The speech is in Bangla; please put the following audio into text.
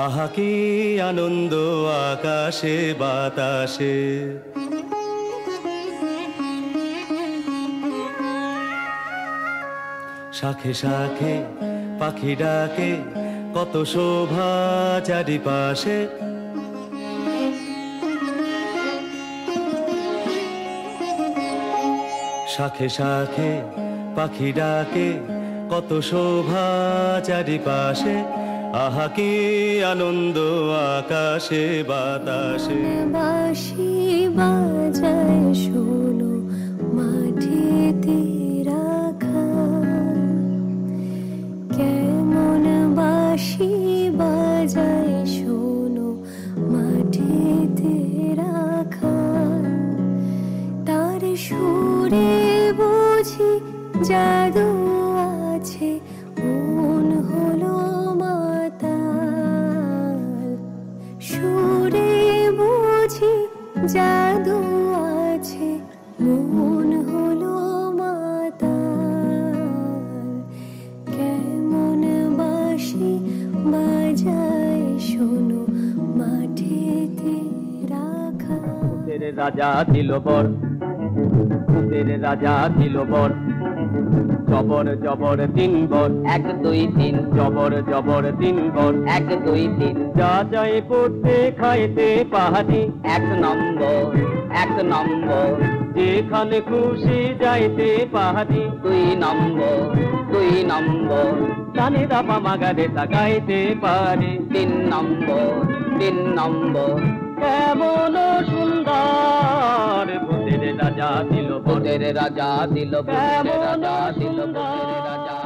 আহা কি আনন্দ আকাশে বাতাসে, শাখে শাখে পাখি ডাকে, কত শোভা চারিপাশে। শাখে শাখে পাখি ডাকে, কত শোভা চারিপাশে। আহা কি আনন্দ আকাশে বাতাসে। বাঁশি বাজায় শোনো মাটিতে রাখা, কেমন বাঁশি বাজায় শোনো মাটিতে রাখা। তার সুরে বুঝি জাদু আছে, মন হলো মাতাল। সুরে বুঝি জাদু আছে, মন হলো মাতাল। কেমন বাঁশি বাজায় শোনো মাটিতে রাখা। ভূতের রাজা দিল বর, ভূতের রাজা দিল বর। জবর জবর তিন বর, 1 2 3। জবর জবর তিন বর, 1 2 3। যা যায় পড়তে খাইতে পাহাড়ি, 1 নম্বর 1 নম্বর। যেখানে খুশি যাইতে পাহাড়ি, 2 নম্বর 2 নম্বর। গানেরা মামা গানে তাকাইতে পারে, 3 নম্বর 3 নম্বর। কেমন সুন্দর ভূতের রাজা দিল, ভূতের রাজা দিল, ভূতের রাজা দিল, ভূতের রাজা।